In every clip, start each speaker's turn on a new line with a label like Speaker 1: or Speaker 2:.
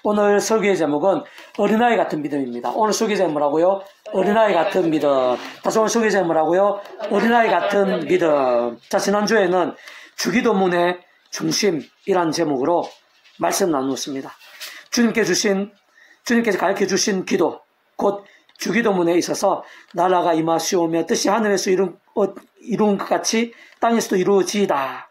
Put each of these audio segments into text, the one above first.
Speaker 1: 오늘 설교의 제목은 어린아이 같은 믿음입니다. 오늘 설교 제목은 뭐라고요? 어린아이 같은 믿음. 다시 오늘 설교 제목은 뭐라고요? 어린아이 같은 믿음. 자, 지난주에는 주기도문의 중심이라는 제목으로 말씀 나누었습니다. 주님께서 가르쳐 주신 기도, 곧 주기도문에 있어서 나라가 임하시오며 뜻이 하늘에서 이룬 것 같이 땅에서도 이루어지이다.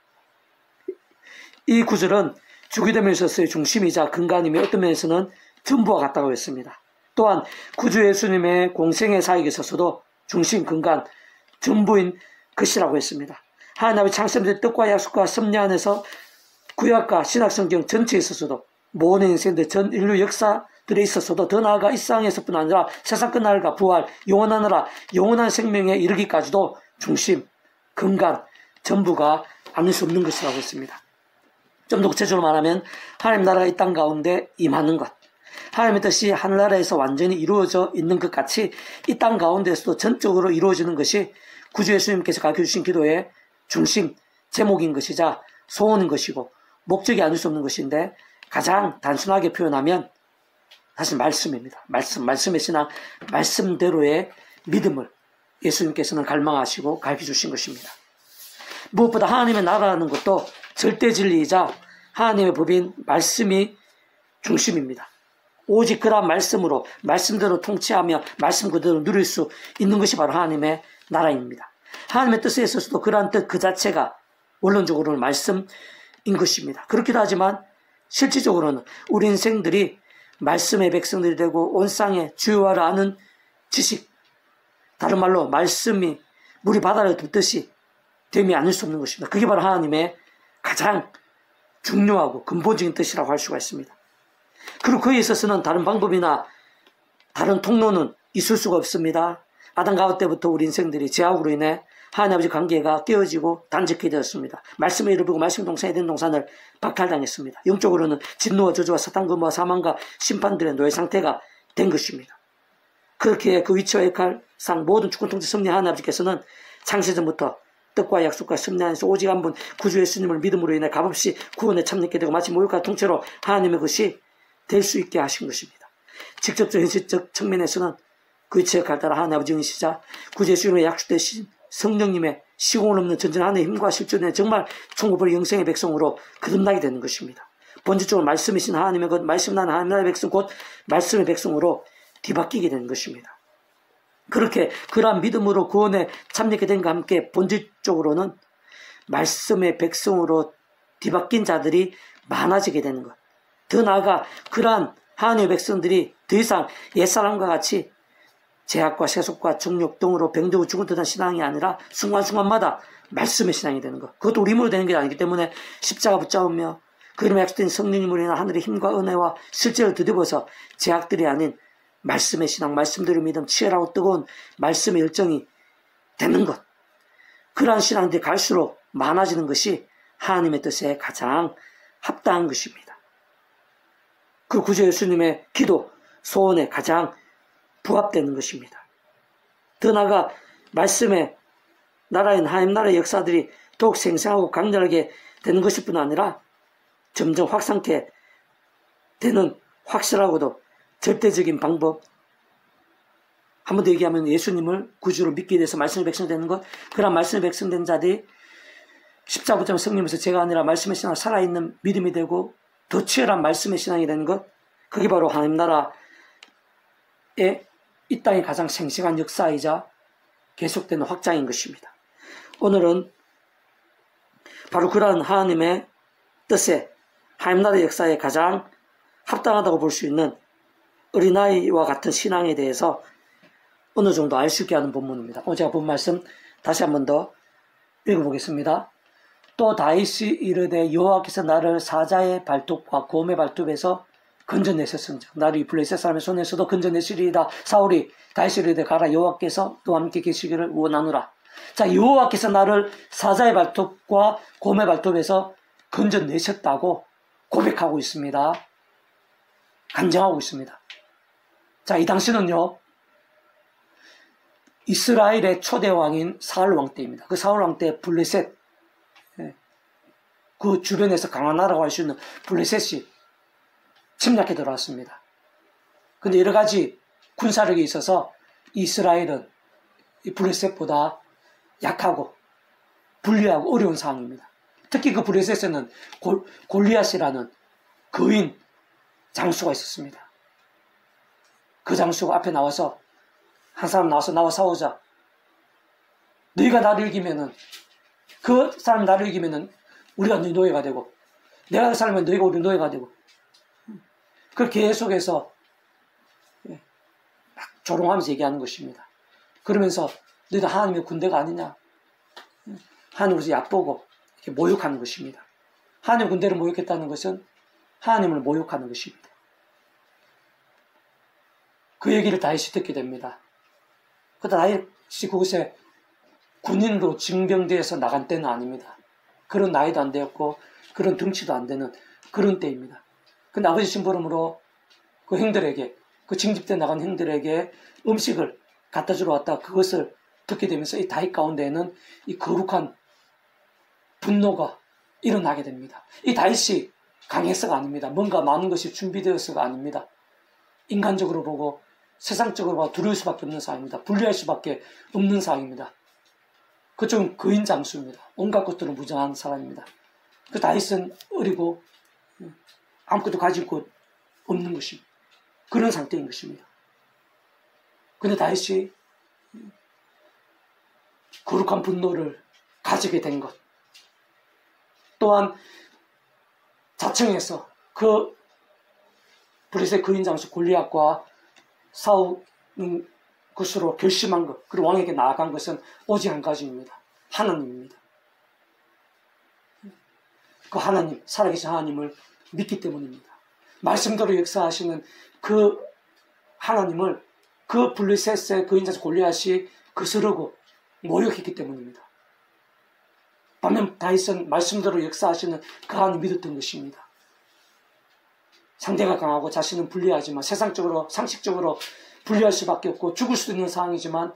Speaker 1: 이 구절은 주기도문에 있어서의 중심이자 근간이며 어떤 면에서는 전부와 같다고 했습니다. 또한 구주 예수님의 공생의 사역에 있어서도 중심, 근간, 전부인 것이라고 했습니다. 하나님의 창세부터 뜻과 약속과 섭리 안에서 구약과 신약성경 전체에 있어서도 모든 인생들 전 인류 역사들에 있어서도 더 나아가 이 세상에서뿐 아니라 세상 끝날과 부활, 영원하느라 영원한 생명에 이르기까지도 중심, 근간, 전부가 아닐 수 없는 것이라고 했습니다. 좀 더 구체적으로 말하면 하나님 나라가 이 땅 가운데 임하는 것, 하나님의 뜻이 하늘나라에서 완전히 이루어져 있는 것 같이 이 땅 가운데서도 전적으로 이루어지는 것이 구주 예수님께서 가르쳐주신 기도의 중심, 제목인 것이자 소원인 것이고 목적이 아닐 수 없는 것인데 가장 단순하게 표현하면 사실 말씀입니다. 말씀의 신앙, 말씀대로의 믿음을 예수님께서는 갈망하시고 가르쳐주신 것입니다. 무엇보다 하나님의 나라라는 것도 절대 진리이자 하나님의 법인 말씀이 중심입니다. 오직 그러한 말씀으로 말씀대로 통치하며 말씀 그대로 누릴 수 있는 것이 바로 하나님의 나라입니다. 하나님의 뜻에 있어서도 그러한 뜻 그 자체가 원론적으로는 말씀인 것입니다. 그렇기도 하지만 실질적으로는 우리 인생들이 말씀의 백성들이 되고 온 땅의 주요화를 아는 지식, 다른 말로 말씀이 물이 바다를 덮듯이 됨이 아닐 수 없는 것입니다. 그게 바로 하나님의 가장 중요하고 근본적인 뜻이라고 할 수가 있습니다. 그리고 그에 있어서는 다른 방법이나 다른 통로는 있을 수가 없습니다. 아담 가우 때부터 우리 인생들이 죄악으로 인해 하나님 아버지 관계가 깨어지고 단절하게 되었습니다. 말씀에 이르고 말씀 동산에 된 동산을 박탈당했습니다. 영적으로는 진노와 저주와 사탄 근무와 사망과 심판들의 노예 상태가 된 것입니다. 그렇게 그 위치와 역할상 모든 주권 통치 섭리 하나님 아버지께서는 창세전부터 뜻과 약속과 섭리 안에서 오직 한 분 구주 예수님을 믿음으로 인해 값없이 구원에 참여하게 되고 마치 모욕과 통째로 하나님의 것이 될 수 있게 하신 것입니다. 직접적 현실적 측면에서는 그 위치에 역할 따라 하나님 아버지 은시자 구주 예수님의 약속되신 성령님의 시공을 없는 전전 하나의 힘과 실존의 정말 천국을 영생의 백성으로 거듭나게 되는 것입니다. 본질적으로 말씀이신 하나님의 것, 말씀 나는 하나님 나라의 백성 곧 말씀의 백성으로 뒤바뀌게 되는 것입니다. 그렇게 그러한 믿음으로 구원에 참여하게 된 것과 함께 본질적으로는 말씀의 백성으로 뒤바뀐 자들이 많아지게 되는 것. 더 나아가 그러한 하나님의 백성들이 더 이상 옛사람과 같이 죄악과 세속과 정욕 등으로 병들고 죽은 듯한 신앙이 아니라 순간순간마다 말씀의 신앙이 되는 것. 그것도 우리 힘으로 되는 게 아니기 때문에 십자가 붙잡으며 그 이름에 약속된 성령님으로 인한 하늘의 힘과 은혜와 실제를 뒤집어서 죄악들이 아닌 말씀의 신앙, 말씀대로 믿음, 치열하고 뜨거운 말씀의 열정이 되는 것. 그러한 신앙들이 갈수록 많아지는 것이 하나님의 뜻에 가장 합당한 것입니다. 그 구주 예수님의 기도, 소원에 가장 부합되는 것입니다. 더 나아가 말씀의 나라인 하나님 나라의 역사들이 더욱 생생하고 강렬하게 되는 것일 뿐 아니라 점점 확산케 되는 확실하고도 절대적인 방법, 한 번 더 얘기하면 예수님을 구주로 믿게 돼서 말씀의 백성 되는 것, 그런 말씀의 백성 된 자들이 십자가 붙잡은 성령에서 제가 아니라 말씀의 신앙 살아있는 믿음이 되고 더 치열한 말씀의 신앙이 되는 것, 그게 바로 하나님 나라의 이 땅의 가장 생생한 역사이자 계속되는 확장인 것입니다. 오늘은 바로 그러한 하나님의 뜻에 하나님 나라의 역사에 가장 합당하다고 볼 수 있는 어린아이와 같은 신앙에 대해서 어느 정도 알 수 있게 하는 본문입니다. 오늘 제가 본 말씀 다시 한 번 더 읽어보겠습니다. 또 다윗이 이르되 여호와께서 나를 사자의 발톱과 곰의 발톱에서 건져내셨은즉 나를 이 블레셋 사람의 손에서도 건져내시리이다. 사울이 다윗이 이르되 가라 여호와께서 또 함께 계시기를 원하노라. 자, 여호와께서 나를 사자의 발톱과 곰의 발톱에서 건져내셨다고 고백하고 있습니다. 간증하고 있습니다. 자, 이 당시는요, 이스라엘의 초대 왕인 사울 왕 때입니다. 그 사울 왕 때 블레셋, 그 주변에서 강한 나라고 할 수 있는 블레셋이 침략해 들어왔습니다. 근데 여러 가지 군사력이 있어서 이스라엘은 이 블레셋보다 약하고 불리하고 어려운 상황입니다. 특히 그 블레셋에는 골리앗이라는 거인 장수가 있었습니다. 그 장수가 앞에 나와서 한 사람 나와서 나와 싸우자. 너희가 나를 이기면은 그 사람이 나를 이기면은 우리가 네 노예가 되고 내가 그 사람이면 너희가 우리 노예가 되고 그걸 계속해서 막 조롱하면서 얘기하는 것입니다. 그러면서 너희들 하나님의 군대가 아니냐. 하나님으로서 얕보고 이렇게 모욕하는 것입니다. 하나님 군대를 모욕했다는 것은 하나님을 모욕하는 것입니다. 그 얘기를 다윗이 듣게 됩니다. 그때 다윗이 그곳에 군인으로 징병대에서 나간 때는 아닙니다. 그런 나이도 안 되었고 그런 덩치도 안 되는 그런 때입니다. 근데 아버지 심부름으로 그 형들에게 그 징집대 나간 형들에게 음식을 갖다 주러 왔다 그것을 듣게 되면서 이 다윗 가운데에는 이 거룩한 분노가 일어나게 됩니다. 이 다윗이 강해서가 아닙니다. 뭔가 많은 것이 준비되어서가 아닙니다. 인간적으로 보고 세상적으로 보고 두려울 수밖에 없는 상황입니다. 분리할 수밖에 없는 상황입니다. 그쪽은 거인 장수입니다. 온갖 것들을 무장한 사람입니다. 그 다윗은 어리고 아무것도 가지고 없는 것입니다. 그런 상태인 것입니다. 그런데 다윗이 거룩한 분노를 가지게 된 것, 또한 자청해서 그 블레셋 거인 장수 골리앗과 싸우는 것으로 결심한 것, 그리고 왕에게 나아간 것은 오직 한 가지입니다. 하나님입니다. 그 하나님, 살아계신 하나님을 믿기 때문입니다. 말씀대로 역사하시는 그 하나님을 그 블레셋의 거인 장수 골리앗이 거스르고 모욕했기 때문입니다. 반면 다윗은 말씀대로 역사하시는 그 하나님 믿었던 것입니다. 상대가 강하고 자신은 불리하지만 세상적으로 상식적으로 불리할 수밖에 없고 죽을 수도 있는 상황이지만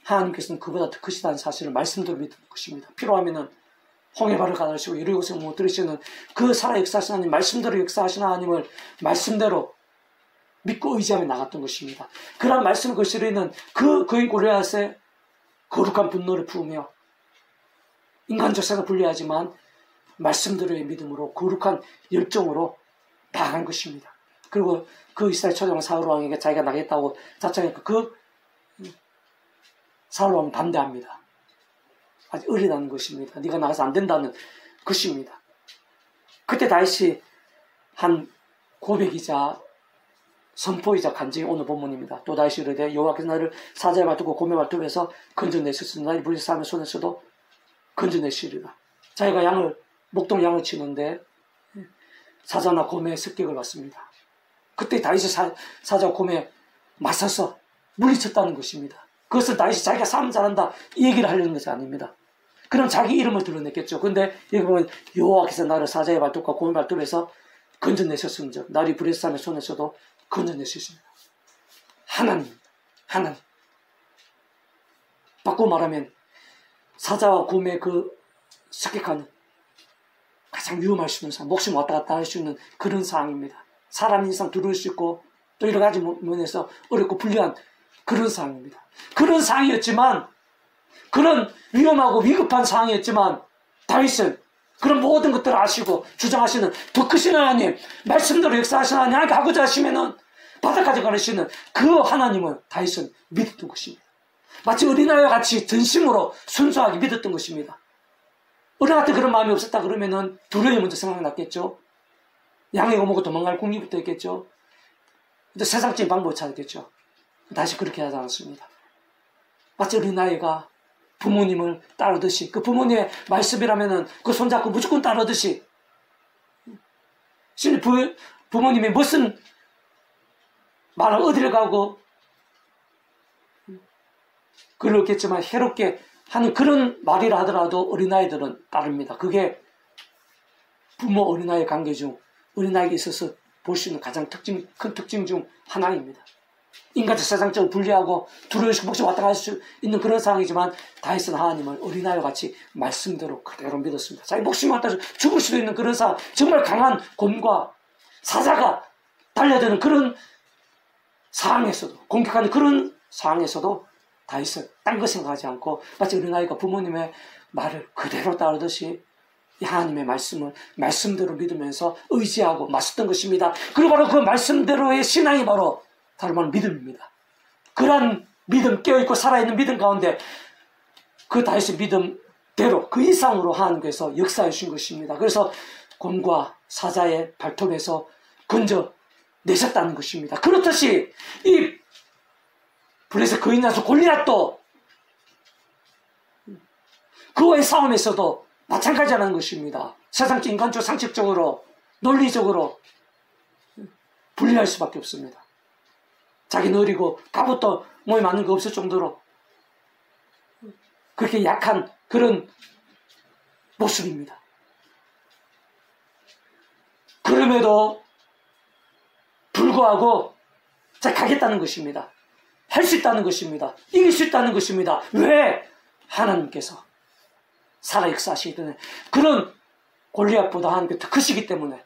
Speaker 1: 하나님께서는 그보다 더 크시다는 사실을 말씀대로 믿는 것입니다. 필요하면은 홍해발을 가다시고 이런 것을 못 들으시는 그 살아 역사하시는 하나님, 말씀대로 역사하시는 하나님을 말씀대로 믿고 의지하며 나갔던 것입니다. 그런 말씀을 거스르는 그 거인 골리앗의 거룩한 분노를 품으며 인간적 세상 불리하지만 말씀대로의 믿음으로 거룩한 열정으로 나아간 것입니다. 그리고 그 이스라엘 초장 사울 왕에게 자기가 나겠다고 자청했고 그 사울 왕은 반대합니다. 아직 어리다는 것입니다. 네가 나가서 안 된다는 것입니다. 그때 다윗이 한 고백이자 선포이자 간증이 오늘 본문입니다. 또 다윗이 이르되 여호와께서 나를 사자의 말투고 곰의 말투에서 건져내셨으니 나의 블레셋 사람의 손에서도 건져내시리라. 자기가 목동 양을 치는데 사자나 곰의 습격을 받습니다. 그때 다윗이 사자와 곰에 맞서서 물리쳤다는 것입니다. 그것을 다윗이 자기가 싸움 잘한다 이 얘기를 하려는 것이 아닙니다. 그럼 자기 이름을 드러냈겠죠. 근데 여기 보면 여호와께서 나를 사자의 발톱과 곰의 발톱에서 건져내셨음즉 나를 블레셋 사람의 손에서도 건져내셨습니다. 하나님. 바꾸어 말하면 사자와 곰의 그 습격하는 가장 위험할 수 있는 상황, 목숨 왔다 갔다 할 수 있는 그런 상황입니다. 사람 인상 두려울 수 있고 또 여러 가지 면에서 어렵고 불리한 그런 상황입니다. 그런 상황이었지만 그런 위험하고 위급한 상황이었지만 다윗은 그런 모든 것들을 아시고 주장하시는 더 크신 하나님, 말씀대로 역사하시는 하나님, 하나님께 하고자 하시면은 바닥까지 가르치는 그 하나님을 다윗은 믿었던 것입니다. 마치 어린아이와 같이 전심으로 순수하게 믿었던 것입니다. 어린아이한테 그런 마음이 없었다 그러면은 두려움이 먼저 생각났겠죠. 양이 오먹고 도망갈 궁리부터 했겠죠. 근데 세상적인 방법을 찾았겠죠. 다시 그렇게 하지 않았습니다. 마치 어린아이가 부모님을 따르듯이 그 부모님의 말씀이라면은 그 손잡고 무조건 따르듯이 심지어 부모님이 무슨 말을 어디를 가고 그렇겠지만 해롭게 하는 그런 말이라 하더라도 어린아이들은 따릅니다. 그게 부모 어린아이 관계 중 어린아이에게 있어서 볼 수 있는 가장 큰 특징 중 하나입니다. 인간적 세상적으로 분리하고 두려워지고 목숨 왔다 갈 수 있는 그런 상황이지만 다윗은 하나님을 어린아이와 같이 말씀대로 그대로 믿었습니다. 자기 목숨이 왔다 죽을 수도 있는 그런 상황, 정말 강한 곰과 사자가 달려드는 그런 상황에서도, 공격하는 그런 상황에서도 다윗은 딴 거 생각하지 않고 마치 어린아이가 부모님의 말을 그대로 따르듯이 하나님의 말씀을 말씀대로 믿으면서 의지하고 맞섰던 것입니다. 그리고 바로 그 말씀대로의 신앙이 바로 다른 말로 믿음입니다. 그러한 믿음, 깨어있고 살아있는 믿음 가운데 그 다윗의 믿음대로 그 이상으로 하나님께서 역사해 주신 것입니다. 그래서 곰과 사자의 발톱에서 건져 내셨다는 것입니다. 그렇듯이 이 블레셋 거인나서 골리앗도 그와의 싸움에서도 마찬가지라는 것입니다. 세상적 인간적 상식적으로 논리적으로 분리할 수밖에 없습니다. 자기는 어리고 갑옷도 몸에 맞는 거 없을 정도로 그렇게 약한 그런 모습입니다. 그럼에도 불구하고 자 가겠다는 것입니다. 할 수 있다는 것입니다. 이길 수 있다는 것입니다. 왜? 하나님께서 살아 역사하시기 때문에, 그런 골리앗보다 하나님께 더 크시기 때문에,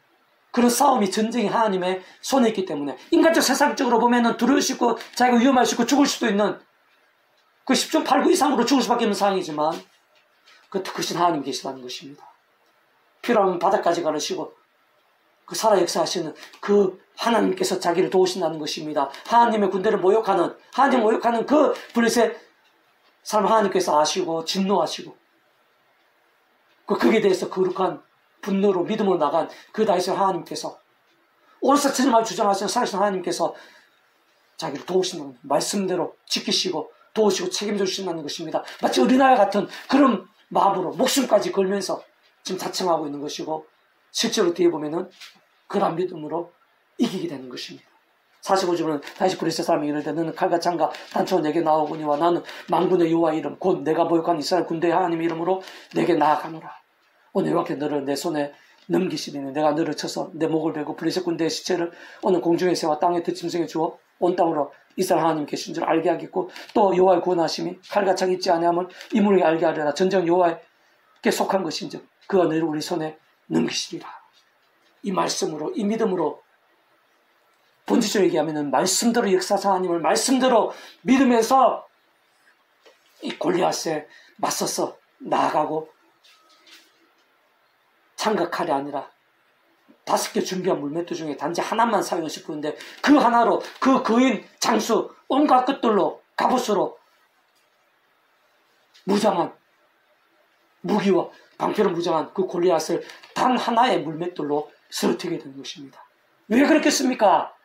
Speaker 1: 그런 싸움이 전쟁이 하나님의 손에 있기 때문에, 인간적 세상적으로 보면은 두려울 수 있고 자기가 위험할 수 있고 죽을 수도 있는 그 10중 8구 이상으로 죽을 수밖에 없는 상황이지만 그 더 크신 하나님 계시다는 것입니다. 필요하면 바다까지 가르시고 그 살아 역사하시는 그 하나님께서 자기를 도우신다는 것입니다. 하나님의 군대를 모욕하는, 하나님 모욕하는 그 블레셋 사람 하나님께서 아시고 진노하시고 거기에 대해서 거룩한 분노로 믿음으로 나간 그 다윗의 하나님께서, 오늘서 틀림없이 주장하시는 살아계신 하나님께서 자기를 도우신다는, 말씀대로 지키시고 도우시고 책임져 주신다는 것입니다. 마치 어린아이 같은 그런 마음으로 목숨까지 걸면서 지금 자청하고 있는 것이고, 실제로 뒤에 보면은 그런 믿음으로 이기게 되는 것입니다. 45절은 다시 블레셋 사람이 이르되 너는 칼과 창과 단초가 내게 나오거니와 나는 만군의 여호와 이름 곧 내가 모욕한 이스라엘 군대의 하나님 이름으로 내게 나아가노라. 오늘 이렇게 너를 내 손에 넘기시리니 내가 너를 쳐서 내 목을 베고 블레셋 군대의 시체를 오늘 공중에 세워 땅에 덧짐승에 주어 온 땅으로 이스라엘 하나님 계신 줄 알게 하겠고, 또 여호와의 구원하심이 칼과 창이 있지 아니함을 이물에게 알게 하려나 전쟁 여호와에게 속한 것인즉 그가 너를 우리 손에 넘기시리라. 이 말씀으로, 이 믿음으로, 본질적으로 얘기하면 말씀대로 역사하신 하나님을 말씀대로 믿으면서 이 골리앗에 맞서서 나아가고, 창과 칼이 아니라 5개 준비한 물맷돌 중에 단지 하나만 사용했을 뿐인데 그 하나로 그 거인, 장수, 온갖 것들로 갑옷으로 무장한, 무기와 방패로 무장한 그 골리앗을 단 하나의 물맷돌로 쓰러뜨리게 되는 것입니다. 왜 그렇겠습니까?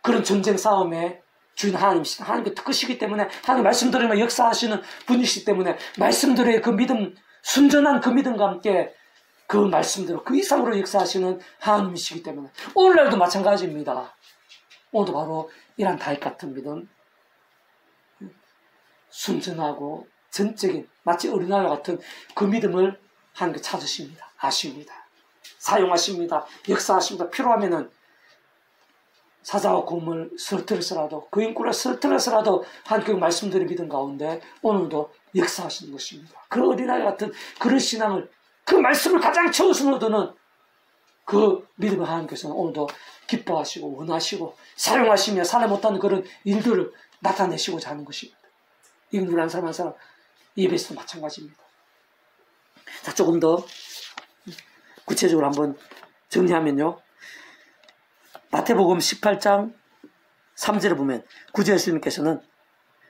Speaker 1: 그런 전쟁 싸움에 주인 하나님이시다. 하나님께 특크시기 때문에, 하나님 말씀대로 역사하시는 분이시기 때문에, 말씀대로의 그 믿음, 순전한 그 믿음과 함께 그 말씀대로 그 이상으로 역사하시는 하나님이시기 때문에 오늘날도 마찬가지입니다. 오늘도 바로 이런 다윗 같은 믿음, 순전하고 전적인 마치 어린아이 같은 그 믿음을 하나님께 찾으십니다. 아십니다. 사용하십니다. 역사하십니다. 필요하면은 사자와 곰을 쓰러뜨려서라도, 그 인구를 쓰러뜨려서라도 하나님 그 말씀드린 믿음 가운데 오늘도 역사하시는 것입니다. 그 어린아이 같은 그런 신앙을, 그 말씀을 가장 최우선으로 두는 그 믿음을 하나님께서는 오늘도 기뻐하시고 원하시고 사용하시며 살아 못하는 그런 일들을 나타내시고자 하는 것입니다. 이건 우리 한 사람 한 사람 예배에서도 마찬가지입니다. 자, 조금 더 구체적으로 한번 정리하면요. 마태복음 18장 3절에 보면 구주 예수님께서는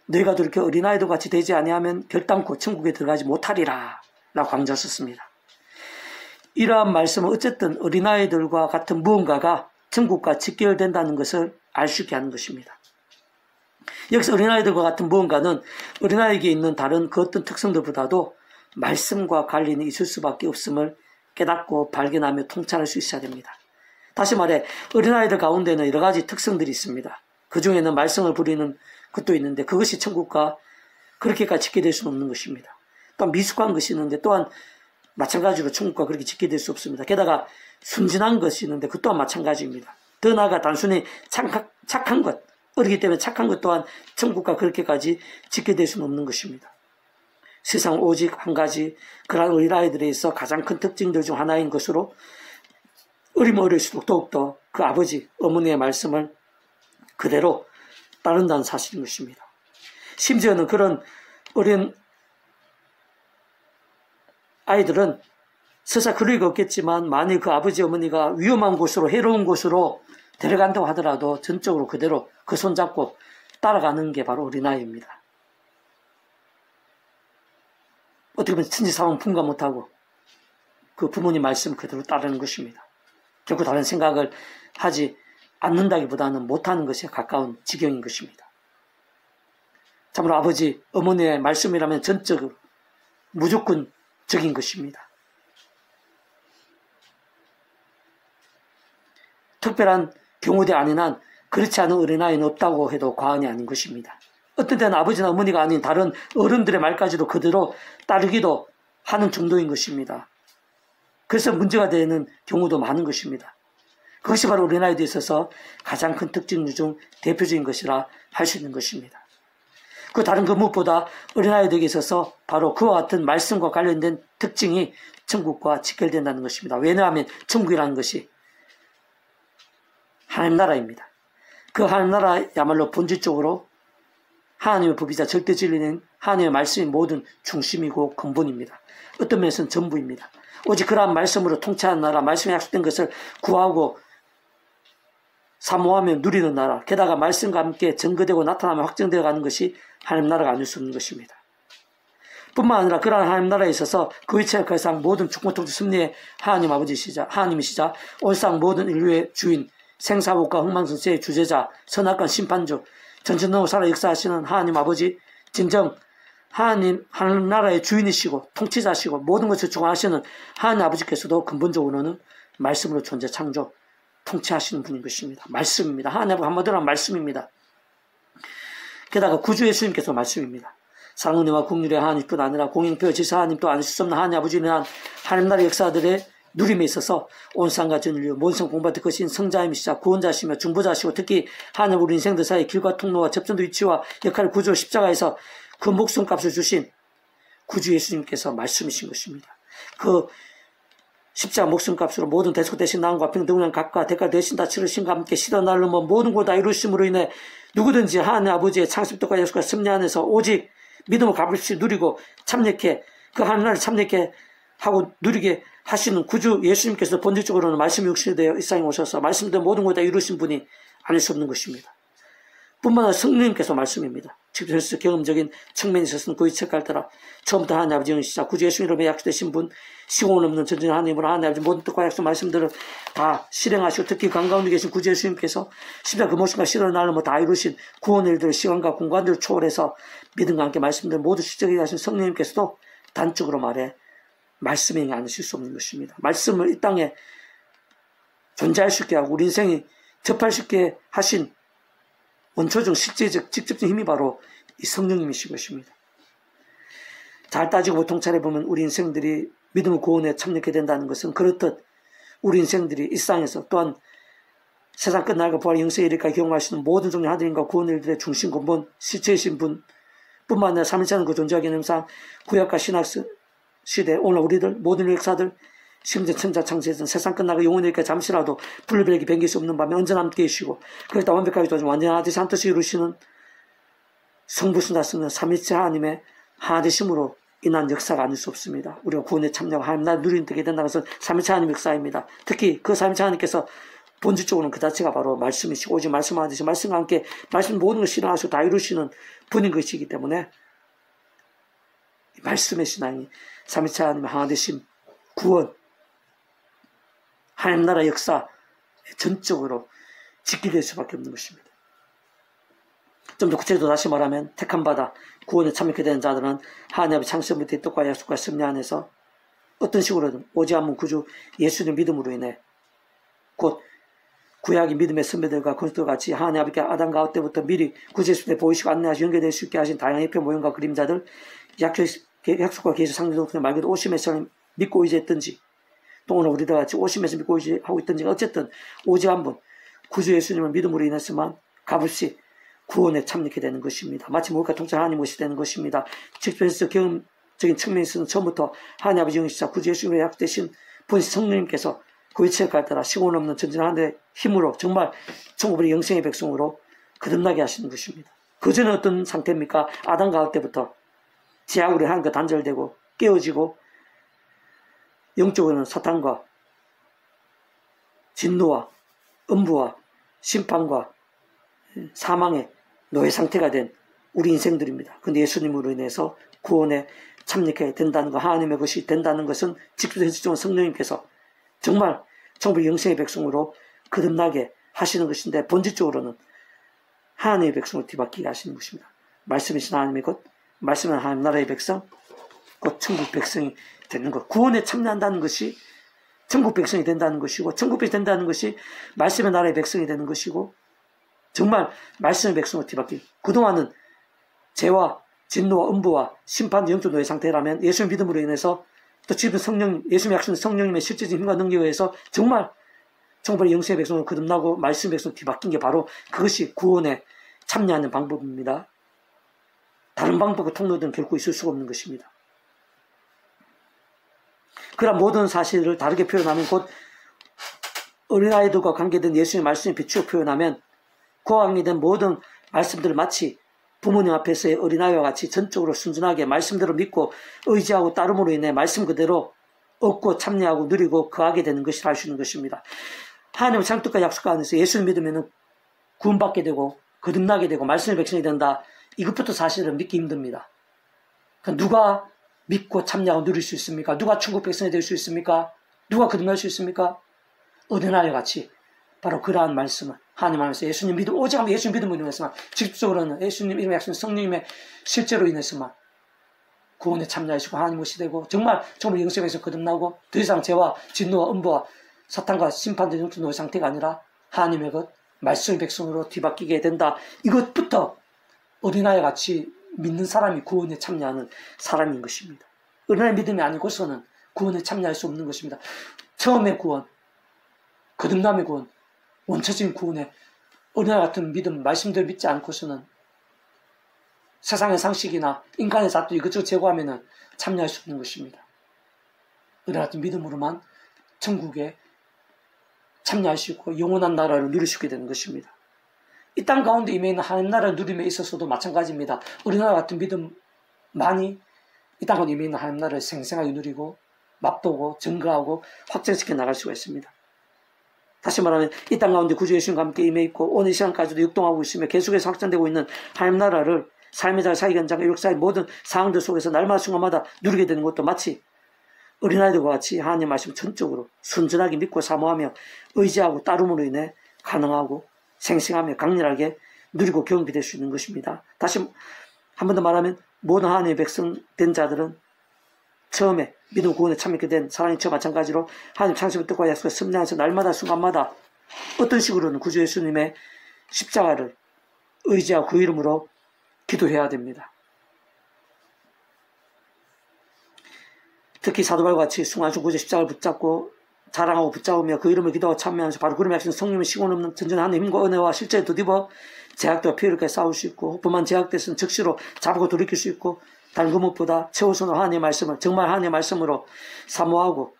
Speaker 1: 너희가 그렇게 어린아이도 같이 되지 아니하면 결단코 천국에 들어가지 못하리라 라고 강조하셨습니다. 이러한 말씀은 어쨌든 어린아이들과 같은 무언가가 천국과 직결된다는 것을 알 수 있게 하는 것입니다. 여기서 어린아이들과 같은 무언가는 어린아이에게 있는 다른 그 어떤 특성들보다도 말씀과 관련이 있을 수밖에 없음을 깨닫고 발견하며 통찰할 수 있어야 됩니다. 다시 말해 어린아이들 가운데는 여러 가지 특성들이 있습니다. 그 중에는 말씀을 부리는 것도 있는데 그것이 천국과 그렇게까지 직결될 수는 없는 것입니다. 또한 미숙한 것이 있는데 또한 마찬가지로 천국과 그렇게 직결될 수 없습니다. 게다가 순진한 것이 있는데 그 또한 마찬가지입니다. 더 나아가 단순히 착한 것, 어리기 때문에 착한 것 또한 천국과 그렇게까지 직결될 수는 없는 것입니다. 세상 오직 한 가지, 그러한 어린아이들에 있어 가장 큰 특징들 중 하나인 것으로 어리면 어릴수록 더욱더 그 아버지, 어머니의 말씀을 그대로 따른다는 사실인 것입니다. 심지어는 그런 어린 아이들은 설사 그럴 리가 없겠지만 만일 그 아버지, 어머니가 위험한 곳으로, 해로운 곳으로 데려간다고 하더라도 전적으로 그대로 그 손잡고 따라가는 게 바로 어린아이입니다. 어떻게 보면 천지사방 분가 못하고 그 부모님 말씀 그대로 따르는 것입니다. 결코 다른 생각을 하지 않는다기보다는 못하는 것에 가까운 지경인 것입니다. 참으로 아버지, 어머니의 말씀이라면 전적으로 무조건적인 것입니다. 특별한 경우대 아닌 한 그렇지 않은 어린아이는 없다고 해도 과언이 아닌 것입니다. 어떤 때는 아버지나 어머니가 아닌 다른 어른들의 말까지도 그대로 따르기도 하는 정도인 것입니다. 그래서 문제가 되는 경우도 많은 것입니다. 그것이 바로 어린아이들에 있어서 가장 큰 특징 중 대표적인 것이라 할 수 있는 것입니다. 그 다른 그 무엇보다 어린아이들에게 있어서 바로 그와 같은 말씀과 관련된 특징이 천국과 직결된다는 것입니다. 왜냐하면 천국이라는 것이 하나님 나라입니다. 그 하나님 나라야말로 본질적으로 하나님의 법이자 절대 진리는 하나님의 말씀이 모든 중심이고 근본입니다. 어떤 면에서는 전부입니다. 오직 그러한 말씀으로 통치하는 나라, 말씀에 약속된 것을 구하고 사모하며 누리는 나라, 게다가 말씀과 함께 증거되고 나타나며 확정되어 가는 것이 하나님 나라가 아닐 수 없는 것입니다. 뿐만 아니라 그러한 하나님 나라에 있어서 그 위치에서 모든 주권통치 승리의 하나님 아버지시자, 하나님이시자, 온상 모든 인류의 주인, 생사복과 흥망성쇠의 주제자, 선악관 심판주, 전천후 살아 역사하시는 하나님 아버지, 진정 하나님 나라의 주인이시고 통치자시고 모든 것을 주관하시는 하나님 아버지께서도 근본적으로는 말씀으로 존재 창조 통치하시는 분인 것입니다. 말씀입니다. 하나님 한마디로 하면 말씀입니다. 게다가 구주 예수님께서 말씀입니다. 사랑은혜와 국률의 하나님뿐 아니라 공영표 지사 하나님도 아실 수 없는 하나님 아버지를 위한 하나님 나라의 역사들의 누림에 있어서 온 상과 전 인류 모든 공부할 것인 성자임이시자 구원자시며 중보자시고 특히 하나님 우리 인생들 사이 길과 통로와 접전도 위치와 역할을 구조 십자가에서 그 목숨값을 주신 구주 예수님께서 말씀이신 것입니다. 그 십자가 목숨값으로 모든 대속 대신 나음과 평등한 값과 대가 대신 다 치르신과 함께 시더 날로 모든 것 다 이루심으로 인해 누구든지 하나님 아버지의 창습도과 예수가 섭리 안에서 오직 믿음을 값없이 누리고 참여케 그 하나님을 참여케 하고 누리게 하시는 구주 예수님께서 본질적으로는 말씀이 육신이 되어 이 세상에 오셔서 말씀대로 모든 것 다 이루신 분이 아닐 수 없는 것입니다. 뿐만 아니라 성령님께서 말씀입니다. 직접 경험적인 측면에 있어서는 그 이책 갈더라. 처음부터 하나님 아버지 영이시자 구주 예수 이름에 약속되신 분, 시공을 없는 전진 하나님으로 하나님 아버지 모든 뜻과 약속 말씀들을 다 실행하시고 특히 강가운데 계신 구주 예수님께서 십자가 그 모습과 실현을 날로 다 이루신 구원의 일들을 시간과 공간들을 초월해서 믿음과 함께 말씀들을 모두 실적하게 하신 성령님께서도 단적으로 말해 말씀이 아니실 수 없는 것입니다. 말씀을 이 땅에 존재할 수 있게 하고 우리 인생이 접할 수 있게 하신 원초적, 실제적, 직접적인 힘이 바로 이 성령님이신 것입니다. 잘 따지고 통찰해보면 우리 인생들이 믿음의 구원에 참여하게 된다는 것은 그렇듯 우리 인생들이 일상에서 또한 세상 끝날과 부활 영생에 이르기까지 경험하시는 모든 종류의 하나님과 구원의 일들의 중심 근본, 실체이신 분 뿐만 아니라 삼위일체는 그 존재와 개념상 구약과 신학 시대 오늘 우리들 모든 역사들 심지어 천자 창세에서는 세상 끝나고 영원히 이렇게 잠시라도 분리별에게 변길 수 없는 밤에 언제나 함께 계시고 그렇다 완벽하게 도와준 완전한 하나님의 한 뜻을 이루시는 성부순다 쓰는 삼위일체 하나님의 하나되심으로 인한 역사가 아닐 수 없습니다. 우리가 구원에 참여하고 하나님 나라를 누리는 되게 된다는 것은 삼위일체 하나님의 역사입니다. 특히 그 삼위일체 하나님께서 본질적으로는 그 자체가 바로 말씀이시고 오직 말씀하듯이 말씀과 함께 말씀 모든 것을 실현하시고 다 이루시는 분인 것이기 때문에 말씀의 신앙이 삼위일체 하나님의 하나되심 구원 하나님 나라 역사 전적으로 직결될 수밖에 없는 것입니다. 좀 더 구체적으로 다시 말하면 택함 받아 구원에 참여하게 되는 자들은 하나님의 창세부터 뜻과 약속과 섭리 안에서 어떤 식으로든 오직 한 분 구주 예수님 믿음으로 인해 곧 구약의 믿음의 선배들과 그리스도와 같이 하나님 아버지께 아담 가우 때부터 미리 구주 예수님에 보이시고 안내하시고 연결될 수 있게 하신 다양한 협회 모형과 그림자들 약속과 계시 상대적으로 말 그대로 오심에서 믿고 의지했든지 또 오늘 우리들 같이 오심에서 믿고 의지하고 있든지 어쨌든 오직 한 분 구주 예수님을 믿음으로 인해서만 값없이 구원에 참여하게 되는 것입니다. 마치 무엇과 통치 하나님 것이 되는 것입니다. 직접에서 경험적인 측면에서는 처음부터 하나님 아버지 영이시자 구주 예수님의 약되신 분 성령님께서 그 위치에 갈 때라 시공 없는 전진한 하늘의 힘으로 정말 천국의 영생의 백성으로 거듭나게 하시는 것입니다. 그전에 어떤 상태입니까? 아담 가을 때부터 지하으로 하나님과 단절되고 깨어지고 영적으로는 사탄과 진노와 음부와 심판과 사망의 노예 상태가 된 우리 인생들입니다. 그런데 예수님으로 인해서 구원에 참여하게 된다는 것, 하나님의 것이 된다는 것은 직접 현실적으로 성령님께서 정말 천국의 영생의 백성으로 거듭나게 하시는 것인데, 본질적으로는 하나님의 백성을 뒤바뀌게 하시는 것입니다. 말씀이신 하나님의 것, 말씀은 하나님 나라의 백성, 곧 천국 백성이 되는 것. 구원에 참여한다는 것이 천국 백성이 된다는 것이고, 천국 백성이 된다는 것이 말씀의 나라의 백성이 되는 것이고, 정말 말씀의 백성을 뒤바뀌고, 그동안은 죄와 진노와 음부와 심판 영적 노예 상태라면 예수 믿음으로 인해서 또 지금 예수님의 약속된 성령님의 실제적인 힘과 능력에 의해서 정말 정말 영생의 백성으로 거듭나고 말씀의 백성으로 뒤바뀐 게 바로 그것이 구원에 참여하는 방법입니다. 다른 방법과 통로들은 결코 있을 수가 없는 것입니다. 그러한 모든 사실을 다르게 표현하면, 곧 어린아이들과 관계된 예수님의 말씀에 비추어 표현하면 그와 관계된 모든 말씀들을 마치 부모님 앞에서의 어린아이와 같이 전적으로 순전하게 말씀대로 믿고 의지하고 따름으로 인해 말씀 그대로 얻고 참여하고 누리고 거하게 되는 것이라 할 수 있는 것입니다. 하나님의 창뜻과 약속과 안에서 예수를 믿으면 구원받게 되고 거듭나게 되고 말씀의 백성이 된다. 이것부터 사실은 믿기 힘듭니다. 누가 믿고 참여하고 누릴 수 있습니까? 누가 천국 백성이 될 수 있습니까? 누가 거듭날 수 있습니까? 어린아이와 같이 바로 그러한 말씀을 하나님 안에서 예수님 믿음, 오직 예수님 믿음으로 인해서만, 직접적으로는 예수님 이름의 약속 성령님의 실제로 인해서만 구원에 참여하시고 하나님 것이 되고 정말 영생에서 거듭나고 더 이상 죄와 진노와 음부와 사탄과 심판된 영적 노예 상태가 아니라 하나님의 것, 말씀의 백성으로 뒤바뀌게 된다. 이것부터 어린아이와 같이 믿는 사람이 구원에 참여하는 사람인 것입니다. 어린아이 믿음이 아니고서는 구원에 참여할 수 없는 것입니다. 처음의 구원, 거듭남의 구원, 원초적인 구원에 어린아이 같은 믿음, 말씀대로 믿지 않고서는 세상의 상식이나 인간의 잣도 이것저것 제거하면 참여할 수 없는 것입니다. 어린아이 같은 믿음으로만 천국에 참여할 수 있고 영원한 나라를 누릴 수 있게 되는 것입니다. 이 땅 가운데 임해 있는 하나님 나라를 누림에 있어서도 마찬가지입니다. 어린아이 같은 믿음만이 이 땅 가운데 임해 있는 하나님 나라를 생생하게 누리고 맛보고 증거하고 확장시켜 나갈 수가 있습니다. 다시 말하면 이 땅 가운데 구주 예수님과 함께 임해 있고 오늘 이 시간까지도 역동하고 있으며 계속해서 확장되고 있는 하나님 나라를 삶의 잘 사기 현장과 역사의 모든 상황들 속에서 날마다 순간마다 누리게 되는 것도 마치 어린아이들과 같이 하나님 말씀을 전적으로 순전하게 믿고 사모하며 의지하고 따름으로 인해 가능하고 생생하며 강렬하게 누리고 경험이 될 수 있는 것입니다. 다시 한 번 더 말하면 모든 하나님의 백성 된 자들은 처음에 믿음 구원에 참여하게 된 사랑의 처 마찬가지로 하나님 창세부 뜻과 약속의 섭리하면서 날마다 순간마다 어떤 식으로는 구주 예수님의 십자가를 의지하고 그 이름으로 기도해야 됩니다. 특히 사도발과 같이 순간순간 구주 십자가를 붙잡고 자랑하고 붙잡으며 그 이름을 기도하고 참여하면서 바로 그름의 약속은 성령의 시공 없는 전전한 하나님의 힘과 은혜와 실제에 덧입어 제약과 피해를 싸울 수 있고 뿐만 제약돼서는 즉시로 잡고 돌이킬 수 있고 다른 그 무엇보다 최우선으로 하나님의 말씀을 정말 하나님의 말씀으로 사모하고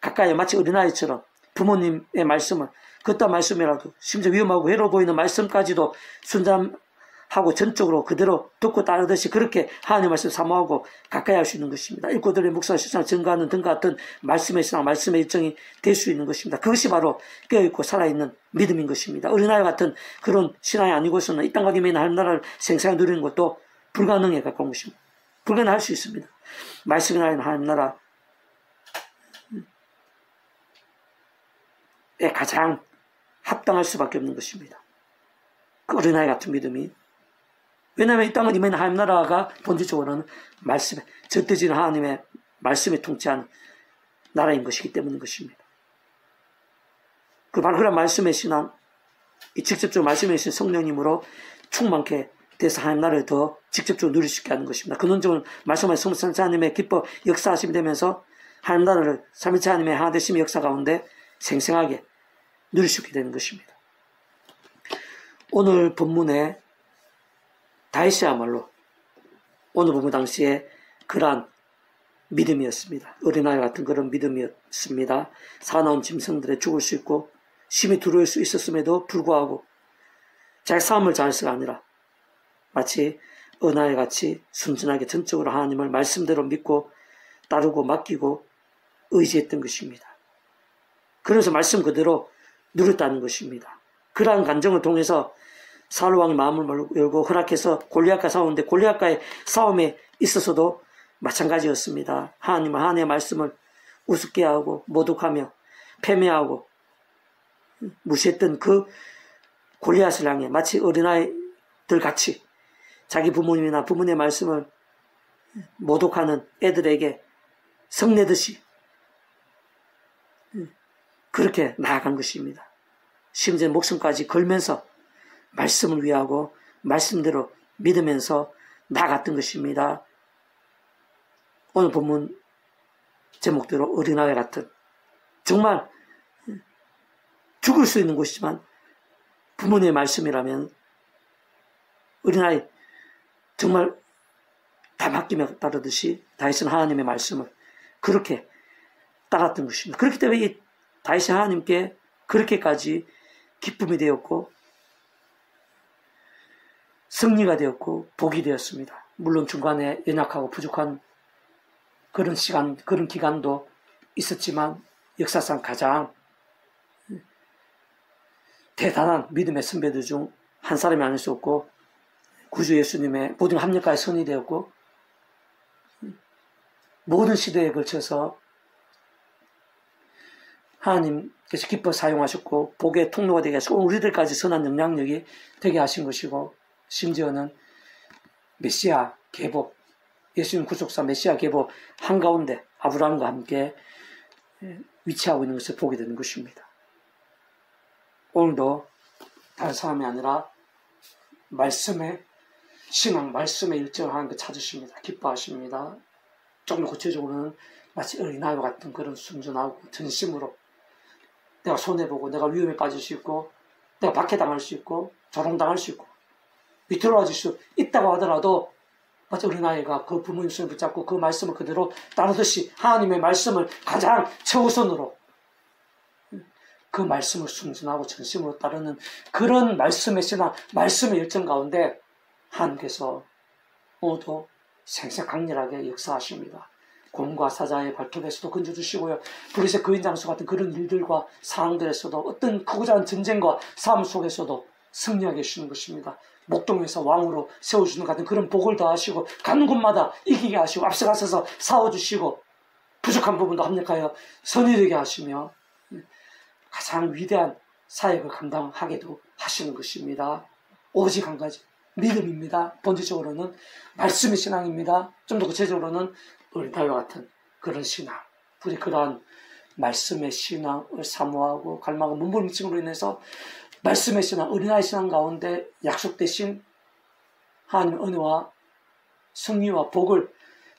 Speaker 1: 가까이 마치 어린아이처럼 부모님의 말씀을 그것도 말씀이라도 심지어 위험하고 외로워 보이는 말씀까지도 순전하고 전적으로 그대로 듣고 따르듯이 그렇게 하나님의 말씀을 사모하고 가까이 할 수 있는 것입니다. 읽고들의 묵상과 실상을 증거하는 등과 같은 말씀의 신앙, 말씀의 일정이 될 수 있는 것입니다. 그것이 바로 깨어있고 살아있는 믿음인 것입니다. 어린아이 같은 그런 신앙이 아니고서는 이 땅과 임해 있는 하나님 나라를 생생히 누리는 것도 불가능에 가까운 것입니다. 불가능할 수 있습니다. 말씀이 나라는 하나님 나라에 가장 합당할 수밖에 없는 것입니다. 그 어린아이 같은 믿음이. 왜냐하면 이 땅은 임해 있는 하나님 나라가 본질적으로는 말씀에 젖대지는 하나님의 말씀에 통치하는 나라인 것이기 때문인 것입니다. 바로 그런 말씀의 신앙, 이 직접적으로 말씀의 신 성령님으로 충만케 돼서 하나님 나라를 더 직접적으로 누릴 수 있게 하는 것입니다. 근원적으로 말씀하신 성삼위체 하나님의 기뻐 역사하심이 되면서 하나님 나라를 삼위체 하나님의 하나 되심의 역사 가운데 생생하게 누릴 수 있게 되는 것입니다. 오늘 본문에 다윗이야말로 오늘 본문 당시에 그러한 믿음이었습니다. 어린아이 같은 그런 믿음이었습니다. 사나운 짐승들에 죽을 수 있고 심히 두려울 수 있었음에도 불구하고 자기 삶을 잘해서가 아니라 마치 어린아이 같이 순진하게 전적으로 하나님을 말씀대로 믿고 따르고 맡기고 의지했던 것입니다. 그래서 말씀 그대로 누렸다는 것입니다. 그러한 간정을 통해서 사울왕이 마음을 열고 허락해서 골리앗과 싸우는데 골리앗과의 싸움에 있어서도 마찬가지였습니다. 하나님의 말씀을 우습게 하고 모독하며 패배하고 무시했던 그 골리앗을 향해 마치 어린아이들 같이 자기 부모님이나 부모님의 말씀을 모독하는 애들에게 성내듯이 그렇게 나아간 것입니다. 심지어 목숨까지 걸면서 말씀을 위하고 말씀대로 믿으면서 나아갔던 것입니다. 오늘 본문 제목대로 어린아이 같은 정말 죽을 수 있는 곳이지만 부모님의 말씀이라면 어린아이 정말 다 맡기며 따르듯이 다윗은 하나님의 말씀을 그렇게 따랐던 것입니다. 그렇기 때문에 이 다윗이 하나님께 그렇게까지 기쁨이 되었고 승리가 되었고 복이 되었습니다. 물론 중간에 연약하고 부족한 그런 시간, 그런 기간도 있었지만 역사상 가장 대단한 믿음의 선배들 중 한 사람이 아닐 수 없고 구주 예수님의 모든 합력과의 선이 되었고 모든 시대에 걸쳐서 하나님께서 기뻐 사용하셨고 복의 통로가 되게 하시고 우리들까지 선한 영향력이 되게 하신 것이고 심지어는 메시아 계보 예수님 구속사 메시아 계보 한가운데 아브라함과 함께 위치하고 있는 것을 보게 되는 것입니다. 오늘도 다른 사람이 아니라 말씀의 신앙, 말씀의 일정을 하나님께 찾으십니다. 기뻐하십니다. 조금 더 구체적으로는 마치 어린아이와 같은 그런 순전하고 전심으로 내가 손해보고 내가 위험에 빠질 수 있고 내가 박해당할 수 있고 조롱당할 수 있고 위태로워질 수 있다고 하더라도 마치 어린아이가 그 부모님 손을 붙잡고 그 말씀을 그대로 따르듯이 하나님의 말씀을 가장 최우선으로 그 말씀을 순전하고 전심으로 따르는 그런 말씀의 신앙, 말씀의 일정 가운데 하나님께서 오늘도 생생강렬하게 역사하십니다. 곰과 사자의 발톱에서도 건져주시고요. 블레셋 그인장수 같은 그런 일들과 상황들에서도 어떤 크고 작은 전쟁과 싸움 속에서도 승리하게 해주시는 것입니다. 목동에서 왕으로 세워주는 같은 그런 복을 더하시고 가는 곳마다 이기게 하시고 앞서가셔서 싸워주시고 부족한 부분도 합력하여 선이 되게 하시며 가장 위대한 사역을 감당하게도 하시는 것입니다. 오직 한 가지 믿음입니다. 본질적으로는 말씀의 신앙입니다. 좀 더 구체적으로는 어린아이와 같은 그런 신앙. 우리 그러한 말씀의 신앙을 사모하고 갈망하고 몸부림침으로 인해서 말씀의 신앙, 어린아이 신앙 가운데 약속되신 하나님의 은혜와 승리와 복을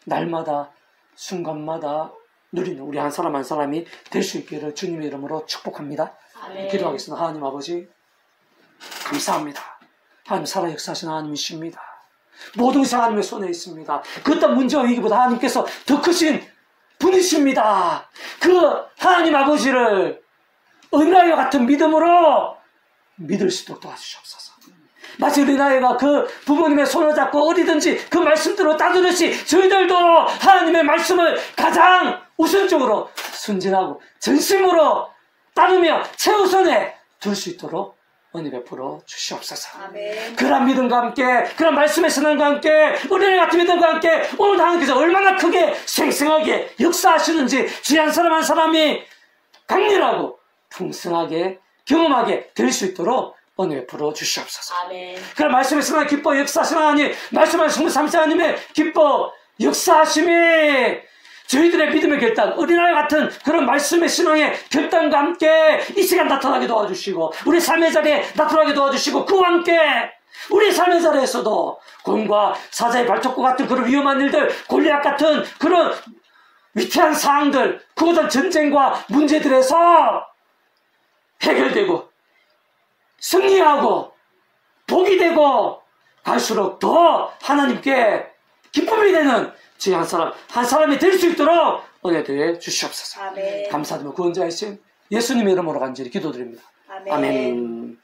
Speaker 1: 날마다 순간마다 누리는 우리 한 사람 한 사람이 될 수 있기를 주님의 이름으로 축복합니다. 아멘. 기도하겠습니다. 하나님 아버지 감사합니다. 하나님 살아 역사하신 하나님이십니다. 모든 것이 하나님의 손에 있습니다. 그 어떤 문제와 위기보다 하나님께서 더 크신 분이십니다. 그 하나님 아버지를 어린아이와 같은 믿음으로 믿을 수 있도록 도와주시옵소서. 마치 어린아이가 그 부모님의 손을 잡고 어디든지 그 말씀대로 따르듯이 저희들도 하나님의 말씀을 가장 우선적으로 순진하고 전심으로 따르며 최우선에 둘 수 있도록 은혜 베풀어 주시옵소서. 아멘. 그런 믿음과 함께 그런 말씀의 신앙과 함께 어린아이 같은 믿음과 함께 오늘 하나님께서 얼마나 크게 생생하게 역사하시는지 주의 한 사람 한 사람이 강렬하고 풍성하게 경험하게 될 수 있도록 은혜 베풀어 주시옵소서. 아멘. 그런 말씀의 신앙 기뻐 역사하시는 하나님, 말씀의 성부 삼시 하나님의 기뻐 역사하심이 저희들의 믿음의 결단, 어린아이 같은 그런 말씀의 신앙의 결단과 함께 이 시간 나타나게 도와주시고 우리 삶의 자리에 나타나게 도와주시고 그와 함께 우리 삶의 자리에서도 곰과 사자의 발톱과 같은 그런 위험한 일들, 골리앗 같은 그런 위태한 상황들, 그 어떤 전쟁과 문제들에서 해결되고 승리하고 복이 되고 갈수록 더 하나님께 기쁨이 되는 저희 한 사람이 될 수 있도록 은혜 되어 주시옵소서.
Speaker 2: 아멘.
Speaker 1: 감사드리며 구원자이신 예수님의 이름으로 간절히 기도드립니다.
Speaker 2: 아멘.
Speaker 1: 아멘.